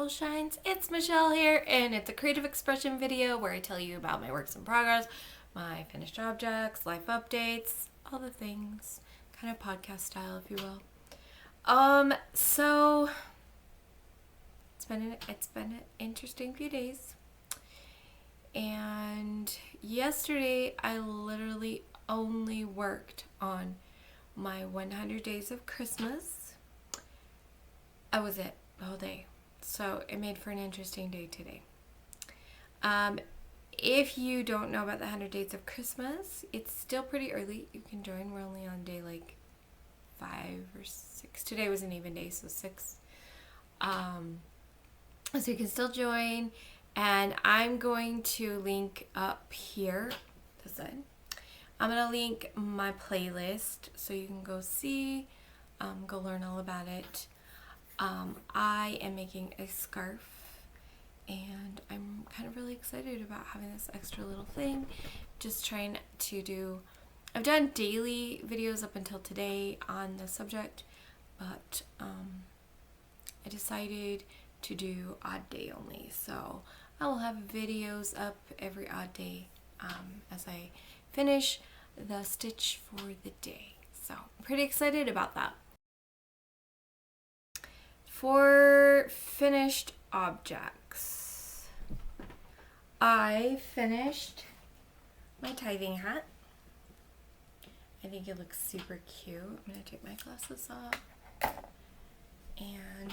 soul shines. It's Michelle here, and it's a creative expression video where I tell you about my works in progress, my finished objects, life updates, all the things, kind of podcast style, if you will. So it's been an interesting few days, and yesterday I literally only worked on my 100 days of Christmas. That was it, the whole day. So it made for an interesting day today. If you don't know about the 100 days of Christmas, it's still pretty early. You can join. We're only on day like 5 or 6. Today was an even day, so 6. So you can still join. And I'm going to link up here, this side. I'm going to link my playlist so you can go see, go learn all about it. I am making a scarf, and I'm kind of really excited about having this extra little thing. Just trying to do, I've done daily videos up until today on the subject, but I decided to do odd day only. So I will have videos up every odd day as I finish the stitch for the day. So I'm pretty excited about that. For finished objects, I finished my tithing hat. I think it looks super cute. I'm going to take my glasses off, and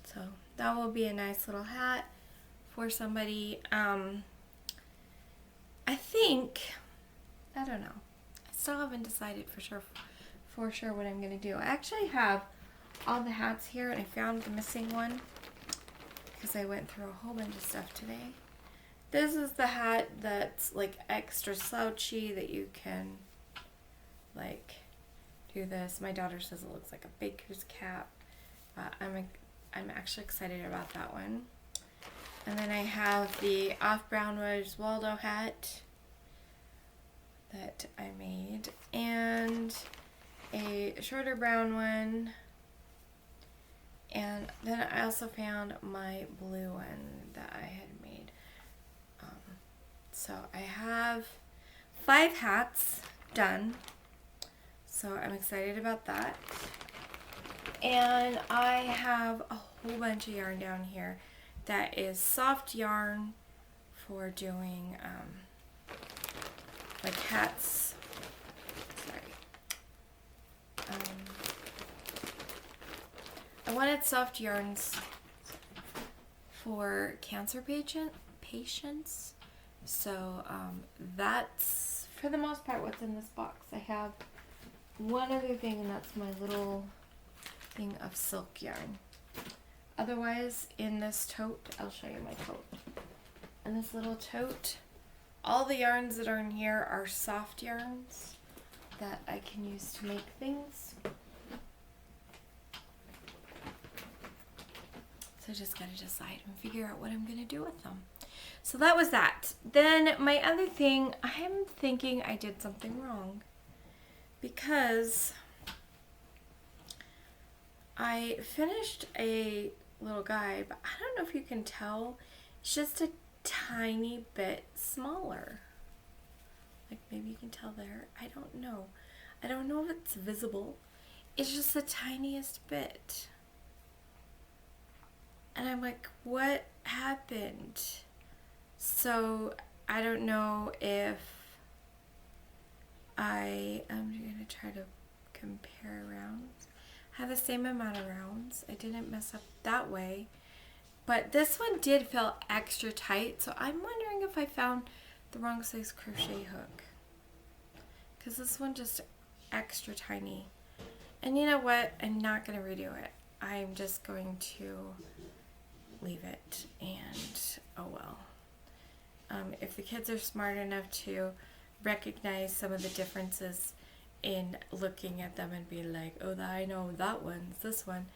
so that will be a nice little hat for somebody. I don't know. I still haven't decided for sure what I'm going to do. I actually have all the hats here, and I found the missing one because I went through a whole bunch of stuff today. This is the hat that's like extra slouchy that you can like do this. My daughter says it looks like a baker's cap. I'm actually excited about that one. And then I have the Off Brownwood's Waldo hat that I made, and a shorter brown one, and then I also found my blue one that I had made. So I have 5 hats done, so I'm excited about that. And I have a whole bunch of yarn down here that is soft yarn for doing like hats. I wanted soft yarns for cancer patients. So that's for the most part what's in this box. I have one other thing, and that's my little thing of silk yarn. Otherwise, in this tote, I'll show you my tote. In this little tote, all the yarns that are in here are soft yarns that I can use to make things. So I just gotta decide and figure out what I'm gonna do with them. So that was that. Then my other thing, I'm thinking I did something wrong because I finished a little guy, but I don't know if you can tell, it's just a tiny bit smaller. Like maybe you can tell there. I don't know. I don't know if it's visible. It's just the tiniest bit. And I'm like, what happened? So I don't know if I'm going to try to compare rounds. I have the same amount of rounds. I didn't mess up that way. But this one did feel extra tight, so I'm wondering if I found the wrong size crochet hook. Because this one just extra tiny. And you know what? I'm not going to redo it. I'm just going to leave it, and oh well. If the kids are smart enough to recognize some of the differences in looking at them and be like, oh, I know that one's this one,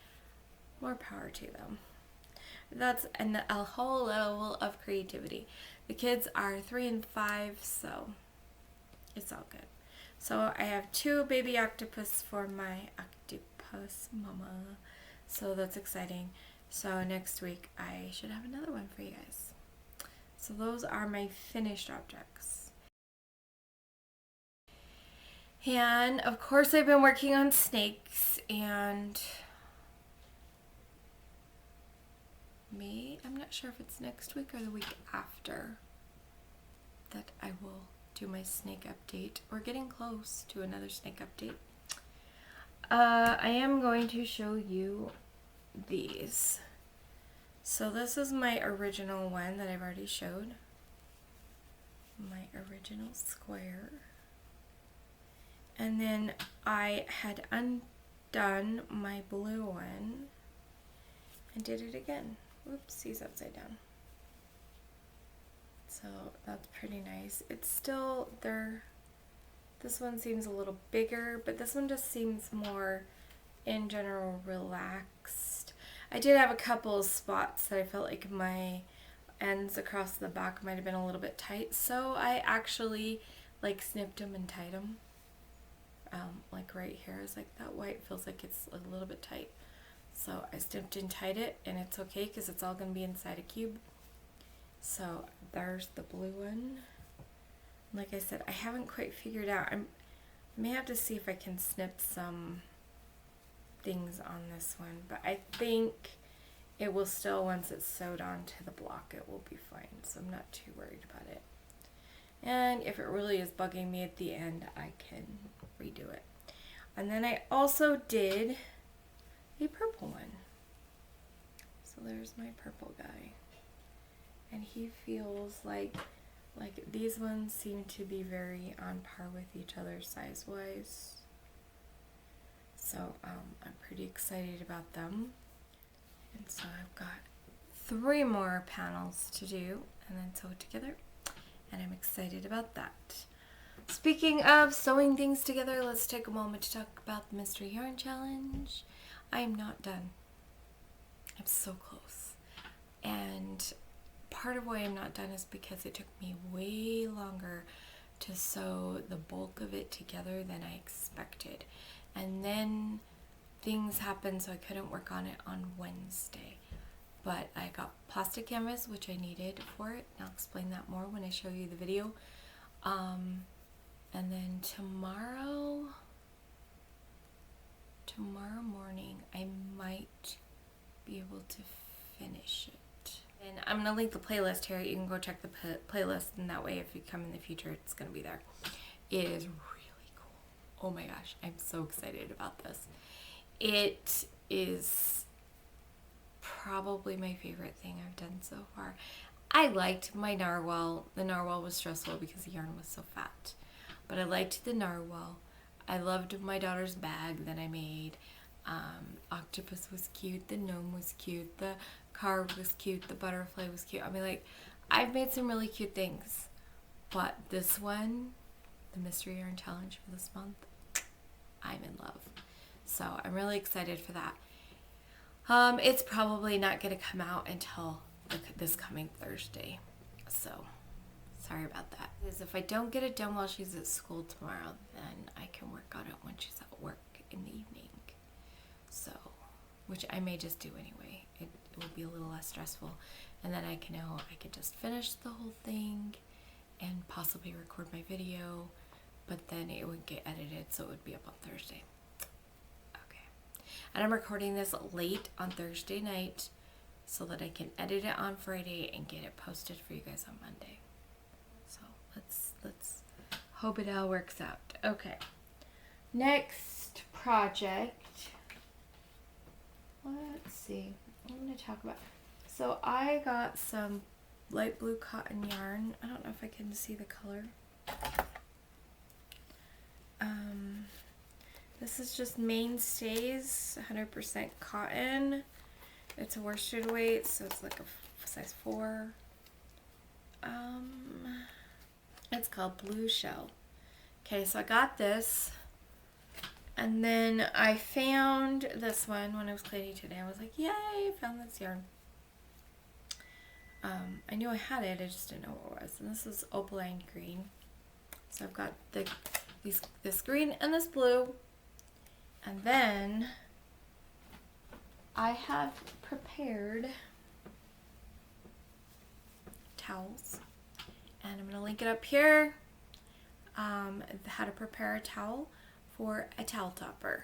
more power to them. That's a whole level of creativity. The kids are 3 and 5, so it's all good. So I have 2 baby octopus for my octopus mama. So that's exciting. So next week I should have another one for you guys. So those are my finished objects. And of course I've been working on snakes, and I'm not sure if it's next week or the week after that I will do my snake update. We're getting close to another snake update. I am going to show you these. So this is my original one that I've already showed. My original square. And then I had undone my blue one and did it again. Whoops, he's upside down. So that's pretty nice. It's still there. This one seems a little bigger, but this one just seems more, in general, relaxed. I did have a couple of spots that I felt like my ends across the back might have been a little bit tight, so I actually like snipped them and tied them. Like right here is like that white feels like it's a little bit tight. So I snipped and tied it, and it's okay because it's all going to be inside a cube. So there's the blue one. Like I said, I haven't quite figured out. I may have to see if I can snip some things on this one, but I think it will still, once it's sewed onto the block, it will be fine. So I'm not too worried about it. And if it really is bugging me at the end, I can redo it. And then I also did a purple one. So there's my purple guy. And he feels like these ones seem to be very on par with each other size-wise. So I'm pretty excited about them. And so I've got 3 more panels to do and then sew it together. And I'm excited about that. Speaking of sewing things together, let's take a moment to talk about the Mystery Yarn Challenge. I am not done. I'm so close. And part of why I'm not done is because it took me way longer to sew the bulk of it together than I expected. And then things happened, so I couldn't work on it on Wednesday. But I got plastic canvas, which I needed for it. I'll explain that more when I show you the video. And then tomorrow morning, I might be able to finish it. And I'm going to link the playlist here. You can go check the playlist, and that way if you come in the future, it's going to be there. It is really cool. Oh my gosh, I'm so excited about this. It is probably my favorite thing I've done so far. I liked my narwhal. The narwhal was stressful because the yarn was so fat. But I liked the narwhal. I loved my daughter's bag that I made. Octopus was cute. The gnome was cute. The car was cute. The butterfly was cute. I mean, like, I've made some really cute things. But this one, the Mystery Yarn Challenge for this month, I'm in love. So I'm really excited for that. It's probably not going to come out until this coming Thursday. So sorry about that. Because if I don't get it done while she's at school tomorrow, then I can work on it when she's at work in the evening. So, which I may just do anyway. It will be a little less stressful. And then I could just finish the whole thing and possibly record my video, but then it would get edited, so it would be up on Thursday. And I'm recording this late on Thursday night so that I can edit it on Friday and get it posted for you guys on Monday. So let's hope it all works out. Okay. Next project. Let's see. I'm going to talk about. So I got some light blue cotton yarn. I don't know if I can see the color. This is just Mainstays, 100% cotton. It's a worsted weight, so it's like a size 4. It's called Blue Shell. Okay, so I got this, and then I found this one when I was cleaning today. I was like, yay, I found this yarn. I knew I had it, I just didn't know what it was. And this is opaline green. So I've got this green and this blue. And then I have prepared towels, and I'm going to link it up here. How to prepare a towel for a towel topper.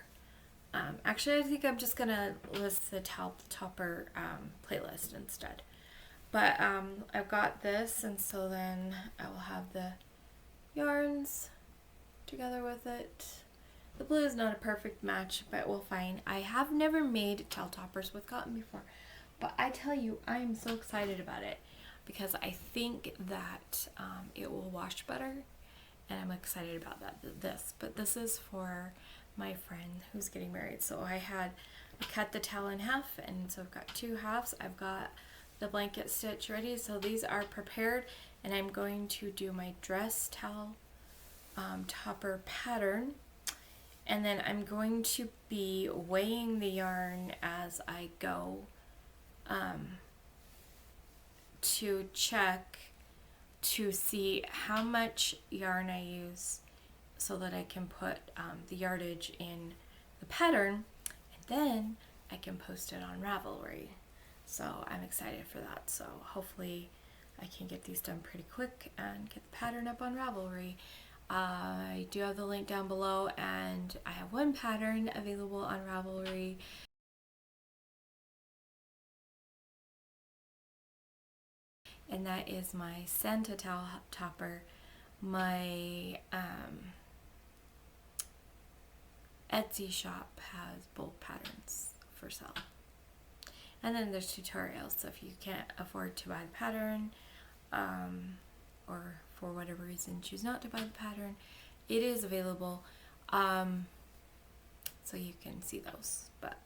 Actually, I think I'm just going to list the towel topper playlist instead. But I've got this, and so then I will have the yarns together with it. The blue is not a perfect match, but we'll find. I have never made towel toppers with cotton before, but I tell you, I'm so excited about it because I think that it will wash better, and I'm excited about that. But this is for my friend who's getting married. So I cut the towel in half, and so I've got two halves. I've got the blanket stitch ready, so these are prepared, and I'm going to do my dress towel topper pattern, and then I'm going to be weighing the yarn as I go to check to see how much yarn I use so that I can put the yardage in the pattern, and then I can post it on Ravelry. So I'm excited for that. So hopefully I can get these done pretty quick and get the pattern up on Ravelry. I do have the link down below, and I have one pattern available on Ravelry. And that is my Santa towel topper. My Etsy shop has both patterns for sale. And then there's tutorials, so if you can't afford to buy the pattern, or for whatever reason choose not to buy the pattern, it is available, so you can see those. But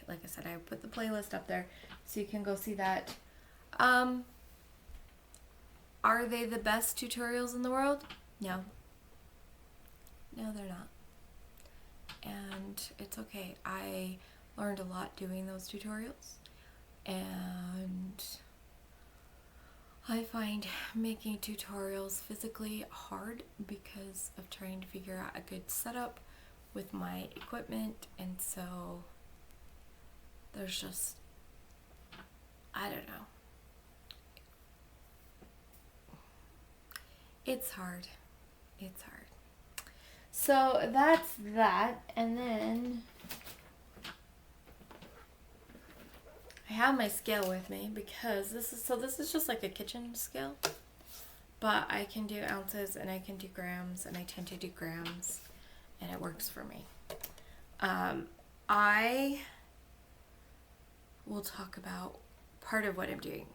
like I said, I put the playlist up there so you can go see that. Are they the best tutorials in the world? No. No, they're not. And it's okay. I learned a lot doing those tutorials. And I find making tutorials physically hard because of trying to figure out a good setup with my equipment, and so there's just, I don't know. It's hard. It's hard. So that's that, and then I have my scale with me because this is just like a kitchen scale, but I can do ounces and I can do grams, and I tend to do grams, and it works for me. I will talk about part of what I'm doing.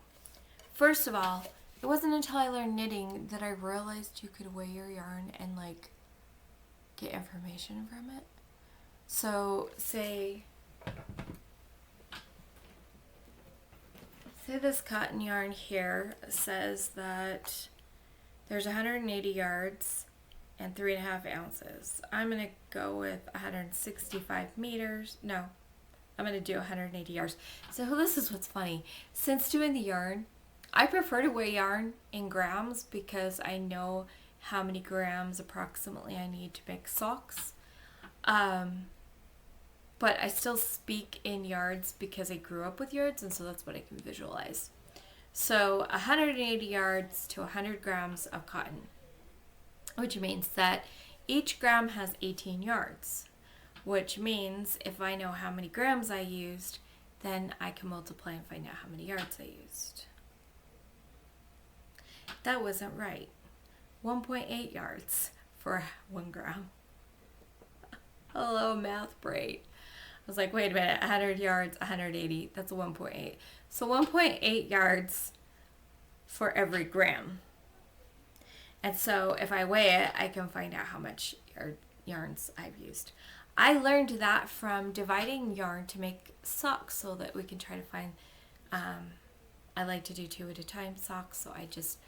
First of all, it wasn't until I learned knitting that I realized you could weigh your yarn and like get information from it. So say this cotton yarn here says that there's 180 yards and 3.5 ounces. I'm going to go with 165 meters. No, I'm going to do 180 yards. So this is what's funny. Since doing the yarn, I prefer to weigh yarn in grams because I know how many grams approximately I need to make socks. But I still speak in yards because I grew up with yards, and so that's what I can visualize. So 180 yards to 100 grams of cotton, which means that each gram has 18 yards, which means if I know how many grams I used, then I can multiply and find out how many yards I used. That wasn't right. 1.8 yards for 1 gram. Hello, math brain. I was like, wait a minute, 100 yards, 180, that's a 1.8. So 1.8 yards for every gram. And so if I weigh it, I can find out how much yarns I've used. I learned that from dividing yarn to make socks so that we can try to find, I like to do 2 at a time socks, so I just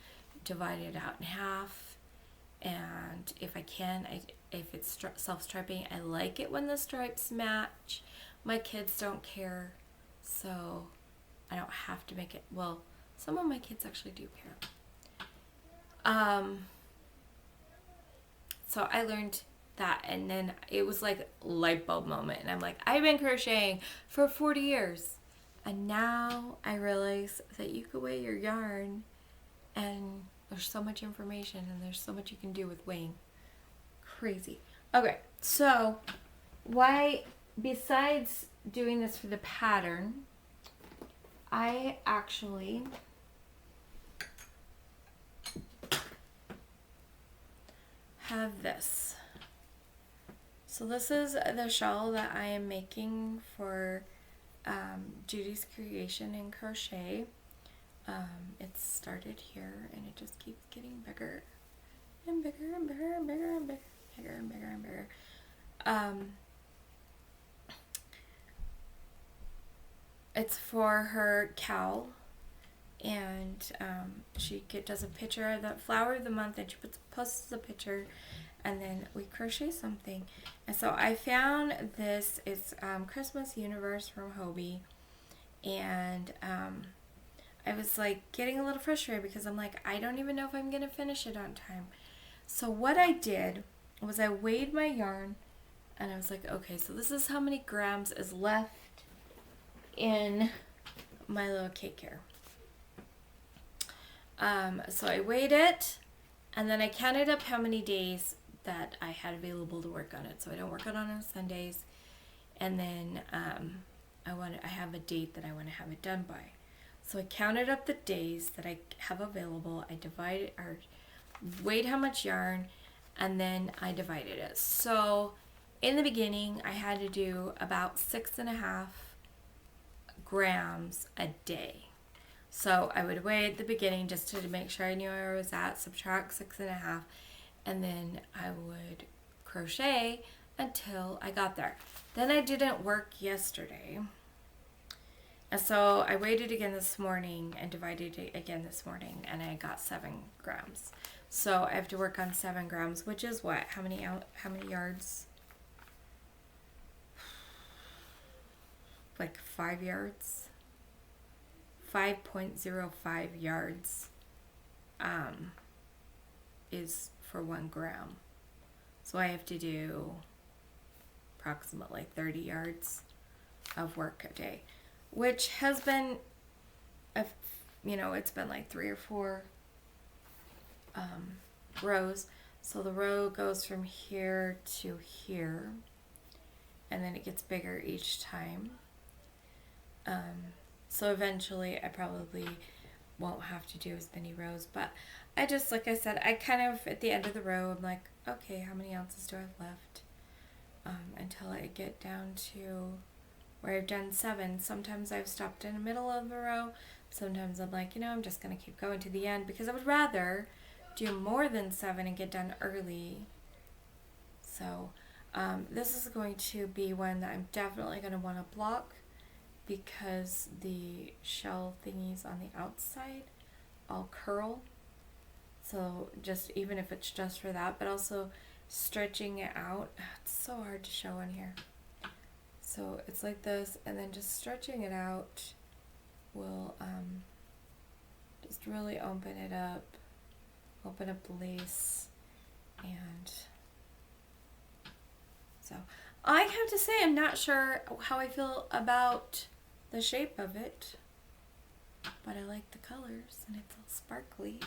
divide it out in half. And if I can, if it's self-striping, I like it when the stripes match. My kids don't care, so I don't have to make it. Well, some of my kids actually do care. So I learned that. And then it was like light bulb moment. And I'm like, I've been crocheting for 40 years. And now I realize that you could weigh your yarn, and there's so much information and there's so much you can do with weighing. Crazy. Okay, so besides doing this for the pattern, I actually have this. So this is the shawl that I am making for Judy's Creation in Crochet. It started here and it just keeps getting bigger and bigger and bigger and bigger and bigger, bigger and bigger and bigger. It's for her cowl, and she does a picture of the flower of the month, and she posts the picture, and then we crochet something. And so I found this. It's Christmas Universe from Hobie, and I was like getting a little frustrated because I'm like, I don't even know if I'm gonna finish it on time. So what I did was I weighed my yarn, and I was like, okay, so this is how many grams is left in my little cake here. So I weighed it, and then I counted up how many days that I had available to work on it. So I don't work on Sundays, and then I have a date that I want to have it done by. So I counted up the days that I have available. I weighed how much yarn, and then I divided it. So in the beginning, I had to do about 6.5 grams a day. So I would weigh at the beginning just to make sure I knew where I was at, subtract 6.5, and then I would crochet until I got there. Then I didn't work yesterday, and so I weighed it again this morning and divided it again this morning, and I got 7 grams. So I have to work on 7 grams, which is what? How many yards? Like 5 yards. 5.05 yards is for 1 gram. So I have to do approximately 30 yards of work a day, which has been, it's been like 3 or 4 rows. So the row goes from here to here, and then it gets bigger each time. So eventually I probably won't have to do as many rows, but I just, like I said, I kind of, at the end of the row, I'm like, okay, how many ounces do I have left? Until I get down to where I've done 7. Sometimes I've stopped in the middle of the row. Sometimes I'm like, I'm just going to keep going to the end because I would rather do more than 7 and get done early. So this is going to be one that I'm definitely going to want to block, because the shell thingies on the outside all curl. So just, even if it's just for that, but also stretching it out. It's so hard to show in here. So it's like this, and then just stretching it out will just really open up the lace. And so I have to say, I'm not sure how I feel about the shape of it, but I like the colors, and it's all sparkly,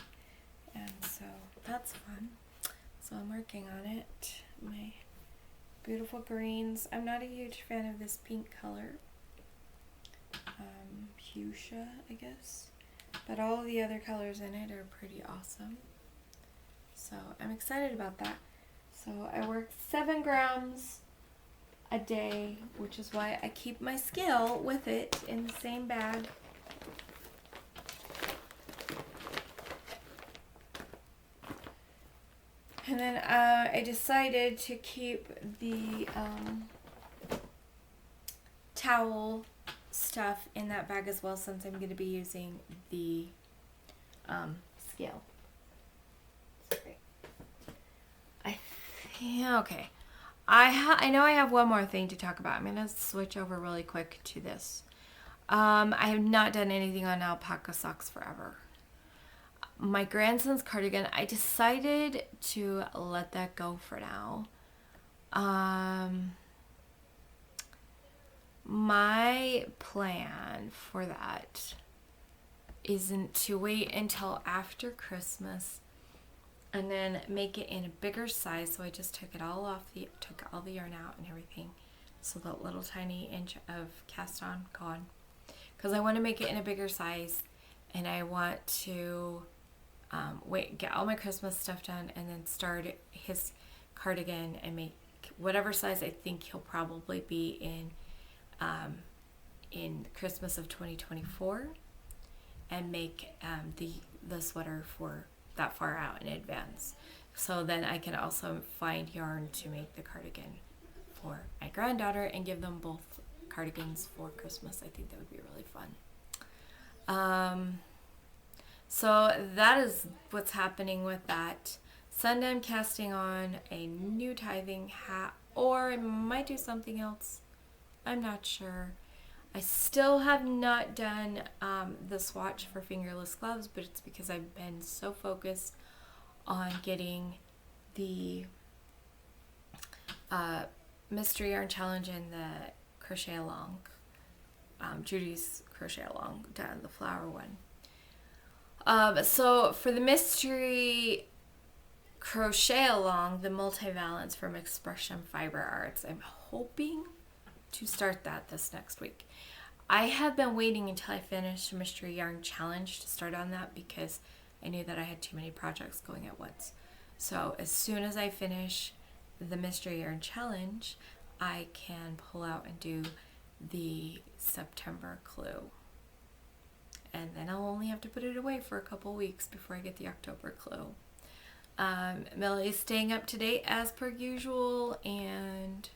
and so that's fun. So I'm working on it. My beautiful greens. I'm not a huge fan of this pink color, fuchsia, I guess, but all the other colors in it are pretty awesome. So I'm excited about that. So I work 7 grams a day, which is why I keep my scale with it in the same bag. And then I decided to keep the towel stuff in that bag as well, since I'm going to be using the scale. Sorry. Okay. I know I have one more thing to talk about. I'm going to switch over really quick to this. I have not done anything on alpaca socks forever. My grandson's cardigan, I decided to let that go for now. My plan for that isn't to wait until after Christmas and then make it in a bigger size. So I just took all the yarn out and everything. So that little tiny inch of cast on gone. Because I want to make it in a bigger size, and I want to get all my Christmas stuff done and then start his cardigan and make whatever size I think he'll probably be in Christmas of 2024, and make the sweater for that far out in advance. So then I can also find yarn to make the cardigan for my granddaughter and give them both cardigans for Christmas. I think that would be really fun. So that is what's happening with that. Sunday I'm casting on a new tithing hat, or I might do something else. I'm not sure. I still have not done the swatch for fingerless gloves, but it's because I've been so focused on getting the Mystery Yarn Challenge and the Crochet Along, Judy's Crochet Along done, the flower one. So for the Mystery Crochet Along, the Multivalence from Expression Fiber Arts, I'm hoping to start that this next week. I have been waiting until I finished Mystery Yarn Challenge to start on that because I knew that I had too many projects going at once. So as soon as I finish the Mystery Yarn Challenge, I can pull out and do the September clue. And then I'll only have to put it away for a couple weeks before I get the October clue. Millie is staying up to date as per usual, and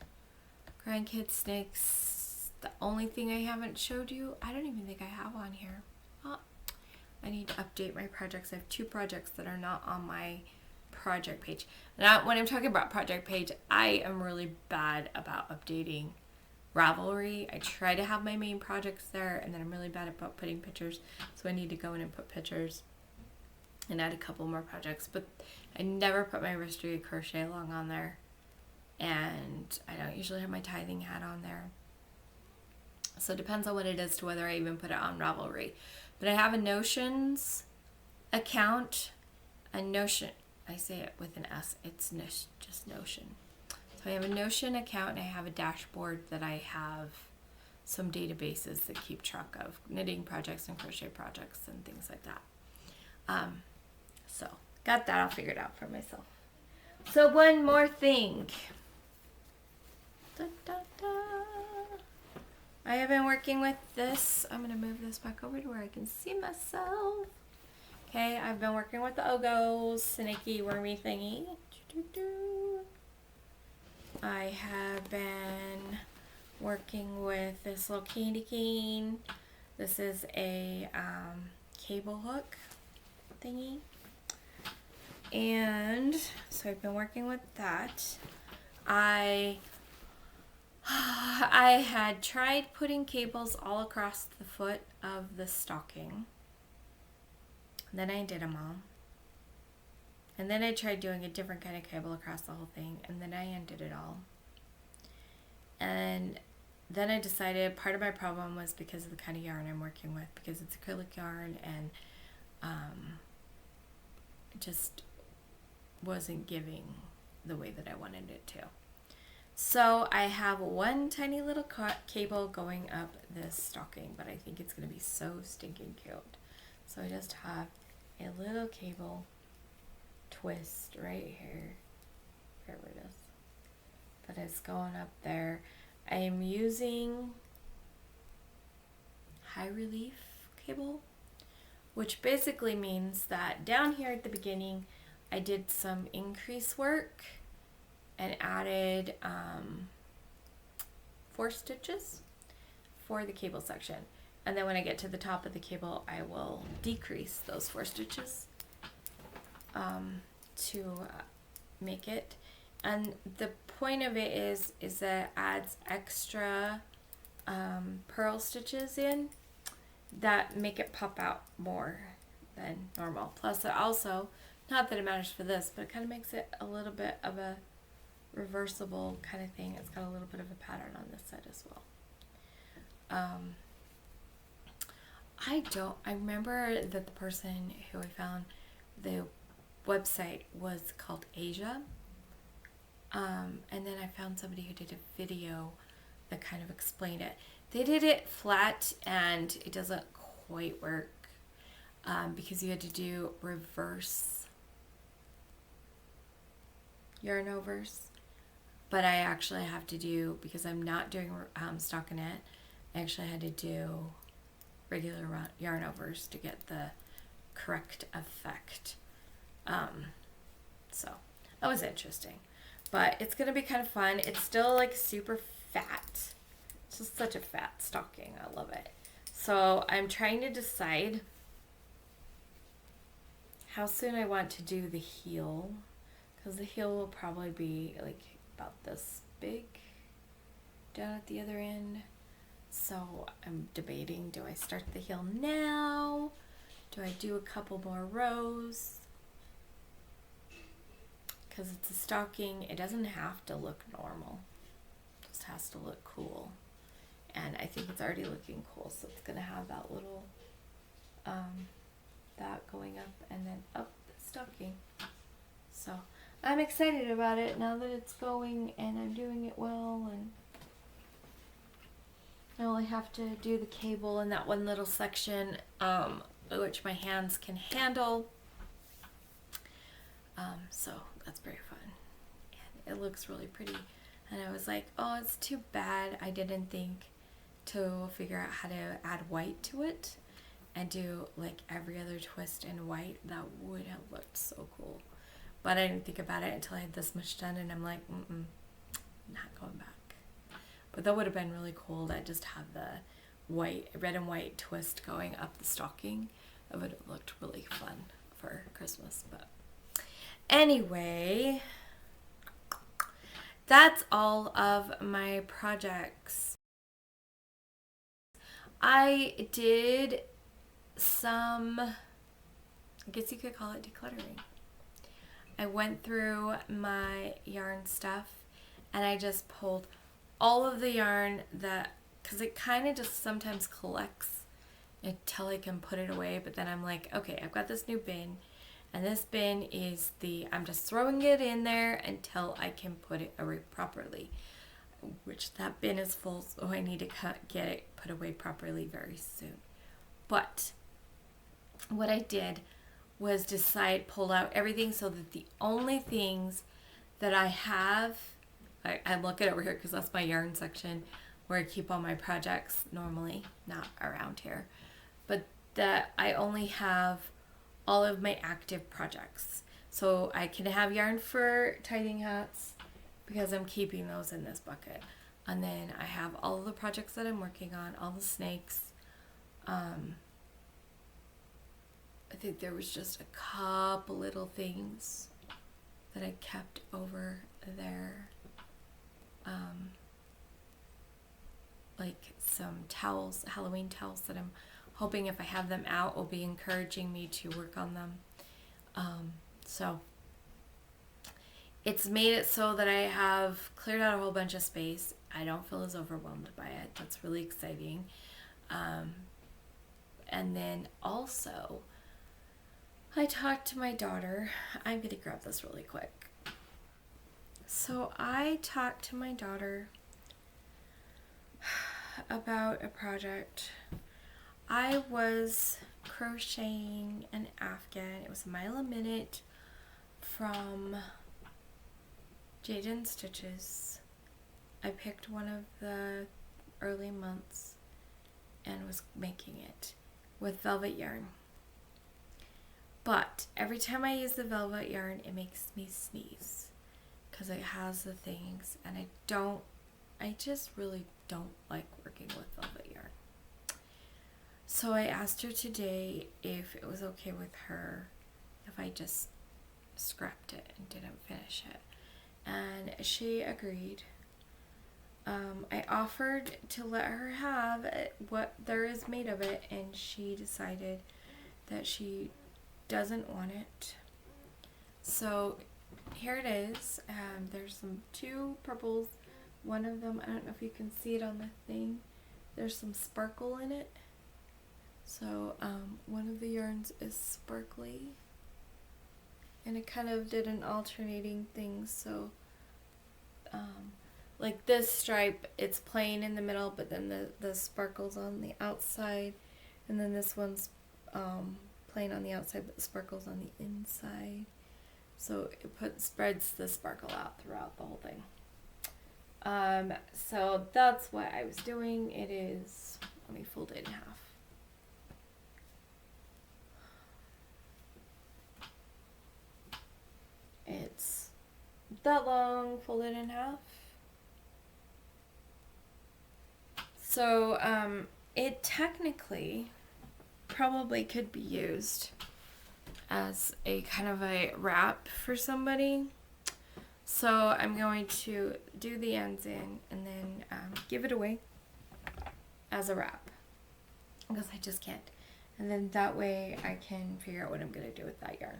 Grandkids Snakes. The only thing I haven't showed you, I don't even think I have on here. Oh, I need to update my projects. I have 2 projects that are not on my project page. Now, when I'm talking about project page, I am really bad about updating Ravelry. I try to have my main projects there, and then I'm really bad about putting pictures. So I need to go in and put pictures and add a couple more projects. But I never put my Mystery Crochet Along on there. And I don't usually have my tithing hat on there. So it depends on what it is to whether I even put it on Ravelry. But I have a Notions account. A Notion, I say it with an S, it's just Notion. So I have a Notion account, and I have a dashboard that I have some databases that keep track of knitting projects and crochet projects and things like that. So got that all figured out for myself. So one more thing. Da, da, da. I have been working with this. I'm going to move this back over to where I can see myself. Okay, I've been working with the Ogos, Snaky Wormy thingy. I have been working with this little candy cane. This is a cable hook thingy. And so I've been working with that. I had tried putting cables all across the foot of the stocking. Then I did them all. And then I tried doing a different kind of cable across the whole thing, and then I undid it all. And then I decided part of my problem was because of the kind of yarn I'm working with, because it's acrylic yarn, and it just wasn't giving the way that I wanted it to. So I have one tiny little cable going up this stocking, but I think it's going to be so stinking cute. So I just have a little cable twist right here, wherever it is, that is going up there. I am using high relief cable, which basically means that down here at the beginning I did some increase work and added 4 stitches for the cable section. And then when I get to the top of the cable, I will decrease those 4 stitches to make it. And the point of it is that it adds extra purl stitches in that make it pop out more than normal. Plus it also, not that it matters for this, but it kind of makes it a little bit of a reversible kind of thing. It's got a little bit of a pattern on this side as well. I remember that the person who I found the website was called Asia. And then I found somebody who did a video that kind of explained it. They did it flat and it doesn't quite work because you had to do reverse yarn overs. But I actually have to do, because I'm not doing stockinette, I actually had to do regular yarn overs to get the correct effect. So that was interesting. But it's going to be kind of fun. It's still like super fat. It's just such a fat stocking. I love it. So I'm trying to decide how soon I want to do the heel. Because the heel will probably be like about this big down at the other end. So I'm debating, do I start the heel now? Do I do a couple more rows? Because it's a stocking, it doesn't have to look normal. It just has to look cool. And I think it's already looking cool, so it's going to have that little, that going up and then up the stocking. So I'm excited about it now that it's going and I'm doing it well, and I only have to do the cable in that one little section, which my hands can handle. So that's very fun. And it looks really pretty. And I was like, oh, it's too bad I didn't think to figure out how to add white to it and do like every other twist in white. That would have looked so cool. But I didn't think about it until I had this much done, and I'm like, not going back. But that would have been really cool to just have the white, red and white twist going up the stocking. It would have looked really fun for Christmas. But anyway, that's all of my projects. I did some, I guess you could call it decluttering. I went through my yarn stuff and I just pulled all of the yarn that, because it kind of just sometimes collects until I can put it away. But then I'm like, okay, I've got this new bin, and this bin is I'm just throwing it in there until I can put it away properly, which that bin is full, so I need to get it put away properly very soon. But what I did was pulled out everything so that the only things that I have, I'm looking over here because that's my yarn section where I keep all my projects normally, not around here, but that I only have all of my active projects. So I can have yarn for tithing hats because I'm keeping those in this bucket. And then I have all of the projects that I'm working on, all the snakes. I think there was just a couple little things that I kept over there. Like some towels, Halloween towels that I'm hoping if I have them out will be encouraging me to work on them. So it's made it so that I have cleared out a whole bunch of space. I don't feel as overwhelmed by it. That's really exciting. And then also, I talked to my daughter. I'm going to grab this really quick. So I talked to my daughter about a project. I was crocheting an afghan. It was a mile a minute from Jaden Stitches. I picked one of the early months and was making it with velvet yarn. But every time I use the velvet yarn, it makes me sneeze because it has the things, and I just really don't like working with velvet yarn. So I asked her today if it was okay with her if I just scrapped it and didn't finish it, and she agreed. I offered to let her have what there is made of it, and she decided that she doesn't want it. So here it is. There's two purples. One of them, I don't know if you can see it on the thing. There's some sparkle in it. So one of the yarns is sparkly. And it kind of did an alternating thing. So like this stripe, it's plain in the middle, but then the sparkles on the outside. And then this one's plain on the outside, but the sparkles on the inside. So it spreads the sparkle out throughout the whole thing. So that's what I was doing. It is, let me fold it in half. It's that long, folded in half. So it technically probably could be used as a kind of a wrap for somebody. So I'm going to do the ends in and then give it away as a wrap because I just can't. And then that way I can figure out what I'm going to do with that yarn.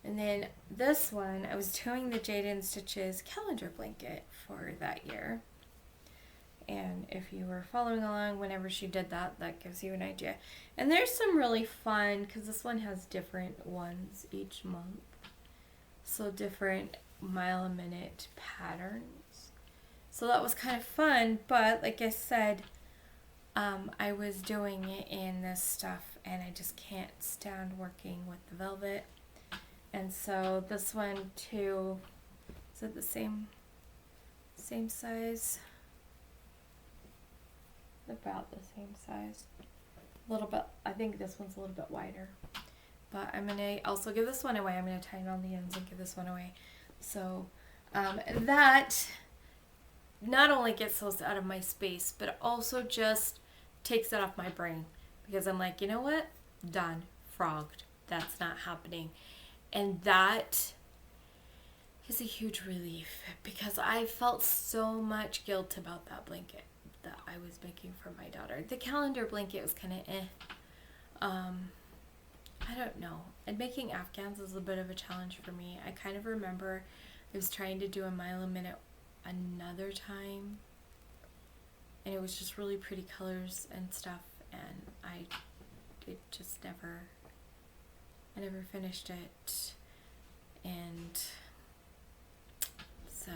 And then this one, I was doing the Jade and Stitches calendar blanket for that year. And if you were following along whenever she did that, that gives you an idea. And there's some really fun, because this one has different ones each month. So different mile a minute patterns. So that was kind of fun, but like I said, I was doing it in this stuff and I just can't stand working with the velvet. And so this one too, is it the same size? About the same size. A little bit, I think this one's a little bit wider. But I'm going to also give this one away. I'm going to tie it on the ends and give this one away. So that not only gets those out of my space, but also just takes it off my brain. Because I'm like, you know what? Done. Frogged. That's not happening. And that is a huge relief because I felt so much guilt about that blanket that I was making for my daughter. The calendar blanket was kind of I don't know. And making Afghans is a bit of a challenge for me. I kind of remember I was trying to do a mile a minute another time, and it was just really pretty colors and stuff, and I never finished it, and so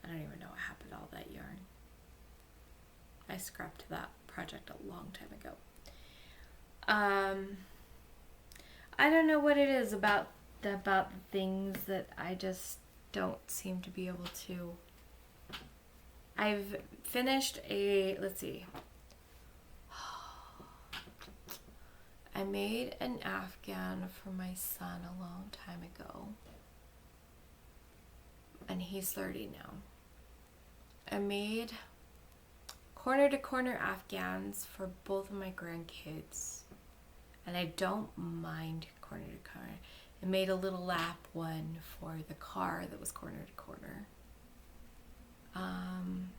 I don't even know what happened to all that yarn. I scrapped that project a long time ago. I don't know what it is about the things that I just don't seem to be able to. I've finished let's see. I made an Afghan for my son a long time ago. And he's 30 now. I made corner to corner Afghans for both of my grandkids. And I don't mind corner to corner. I made a little lap one for the car that was corner to corner. And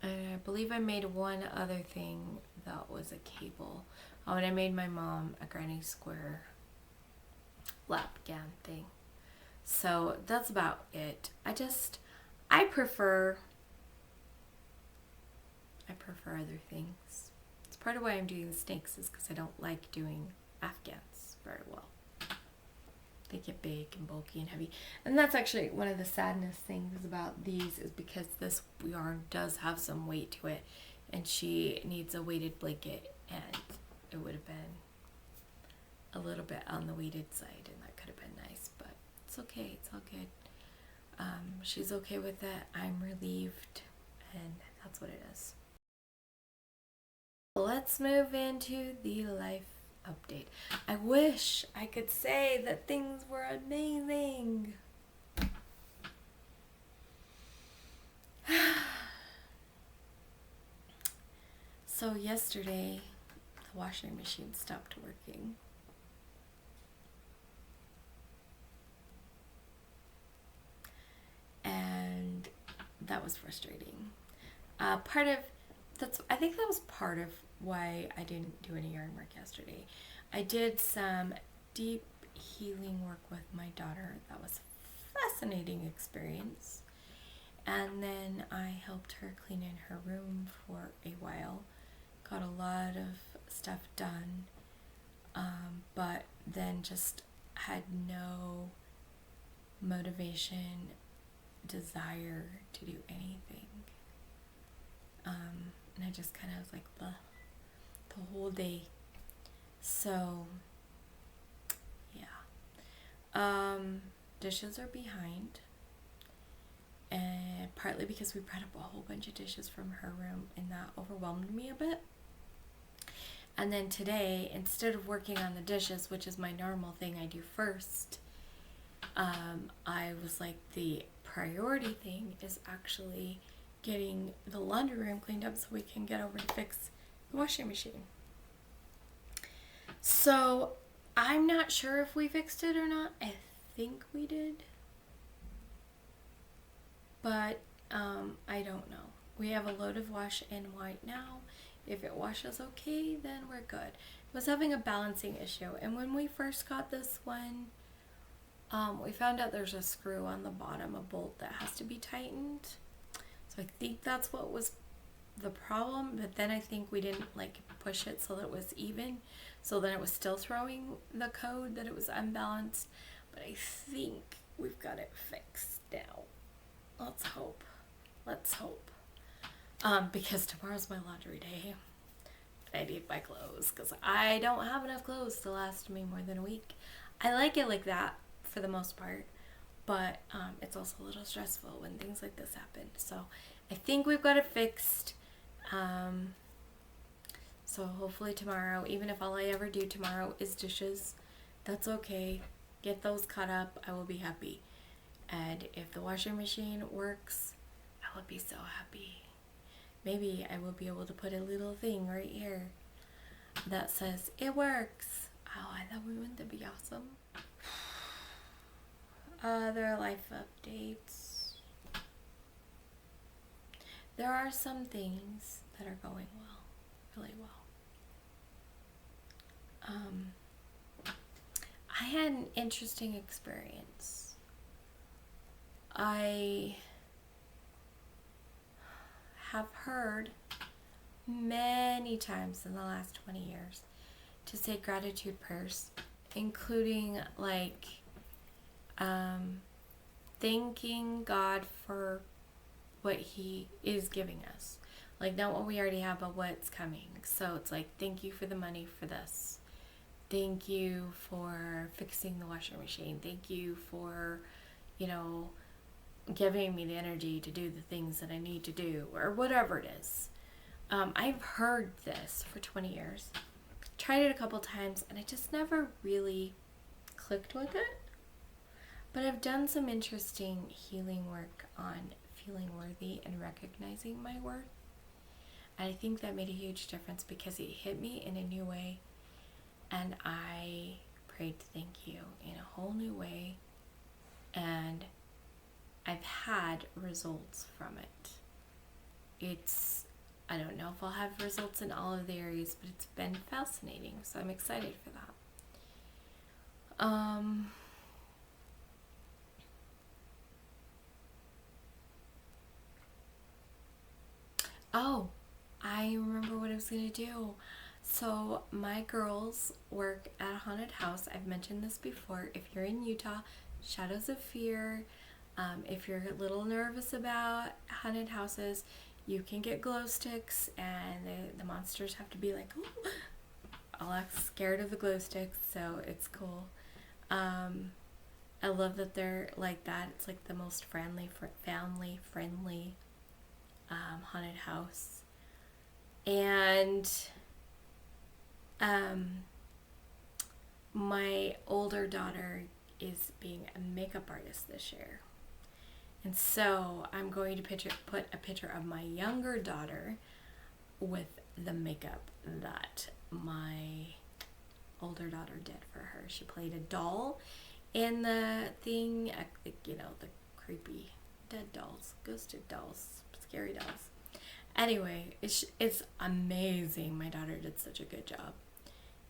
I believe I made one other thing that was a cable. Oh, and I made my mom a granny square lap gown thing. So that's about it. I prefer other things. It's part of why I'm doing the snakes is because I don't like doing Afghans very well. They get big and bulky and heavy. And that's actually one of the sadness things about these is because this yarn does have some weight to it. And she needs a weighted blanket. And it would have been a little bit on the weighted side. And that could have been nice. But it's okay. It's all good. She's okay with it. I'm relieved. And that's what it is. Let's move into the life update. I wish I could say that things were amazing. So yesterday, the washing machine stopped working. And that was frustrating. I think that was part of why I didn't do any yarn work yesterday. I did some deep healing work with my daughter. That was a fascinating experience. And then I helped her clean in her room for a while. Got a lot of stuff done. But then just had no motivation, desire to do anything. And I just kind of was like, the whole day. So, yeah. Dishes are behind. And partly because we brought up a whole bunch of dishes from her room, and that overwhelmed me a bit. And then today, instead of working on the dishes, which is my normal thing I do first, I was like, the priority thing is actually getting the laundry room cleaned up so we can get over to fix the washing machine. So I'm not sure if we fixed it or not. I think we did. But I don't know. We have a load of wash in white now. If it washes okay, then we're good. It was having a balancing issue. And when we first got this one, we found out there's a screw on the bottom, a bolt that has to be tightened. So I think that's what was the problem. But then I think we didn't push it so that it was even. So then it was still throwing the code that it was unbalanced. But I think we've got it fixed now. Let's hope. Because tomorrow's my laundry day. I need my clothes because I don't have enough clothes to last me more than a week. I like it like that for the most part, but it's also a little stressful when things like this happen. So I think we've got it fixed. So hopefully tomorrow, even if all I ever do tomorrow is dishes, that's okay. Get those cut up. I will be happy. And if the washing machine works, I will be so happy. Maybe I will be able to put a little thing right here that says, it works. Oh, I thought wouldn't that be awesome? Other life updates. There are some things that are going well, really well. I had an interesting experience. I have heard many times in the last 20 years to say gratitude prayers, including thanking God for what He is giving us. Not what we already have, but what's coming. So it's thank you for the money for this. Thank you for fixing the washing machine. Thank you for, giving me the energy to do the things that I need to do, or whatever it is. I've heard this for 20 years. Tried it a couple times, and I just never really clicked with it. But I've done some interesting healing work on feeling worthy and recognizing my worth. And I think that made a huge difference because it hit me in a new way. And I prayed thank you in a whole new way. And I've had results from it. I don't know if I'll have results in all of the areas, but it's been fascinating. So I'm excited for that. Oh, I remember what I was going to do. So my girls work at a haunted house. I've mentioned this before. If you're in Utah, Shadows of Fear. If you're a little nervous about haunted houses, you can get glow sticks, and the monsters have to be like, ooh, all scared of the glow sticks, so it's cool. I love that they're like that. It's the most family-friendly haunted house. And my older daughter is being a makeup artist this year. And so I'm going to put a picture of my younger daughter with the makeup that my older daughter did for her. She played a doll in the thing, the creepy dead dolls, ghosted dolls, scary dolls. Anyway, it's amazing. My daughter did such a good job.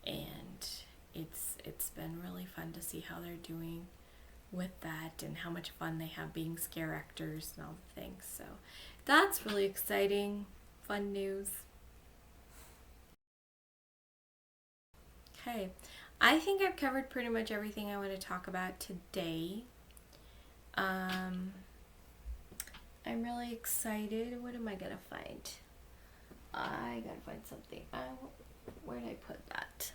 And it's been really fun to see how they're doing with that and how much fun they have being scare actors and all the things. So that's really exciting, fun news. Okay, I think I've covered pretty much everything I want to talk about today. I'm really excited. What am I gonna find? I gotta find something. Where did I put that?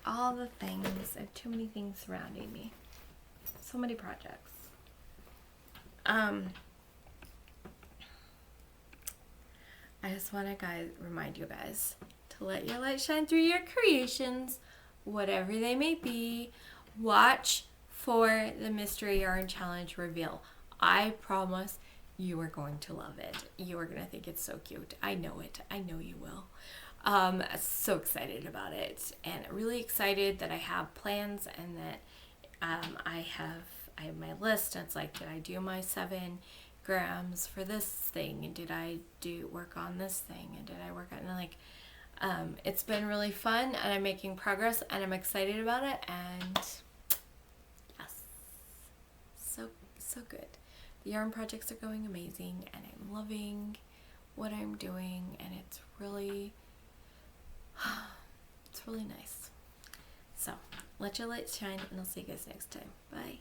All the things. I have too many things surrounding me. So many projects. I just want to remind you guys to let your light shine through your creations, whatever they may be. Watch for the Mystery Yarn Challenge reveal. I promise you are going to love it. You are going to think it's so cute. I know it. I know you will. So excited about it, and really excited that I have plans and that I have my list. And it's like, did I do my 7 grams for this thing, and did I work on this thing, and did I work on, and like, it's been really fun, and I'm making progress, and I'm excited about it, and yes, so good. The yarn projects are going amazing, and I'm loving what I'm doing, and it's really nice. So let your light shine, and I'll see you guys next time. Bye.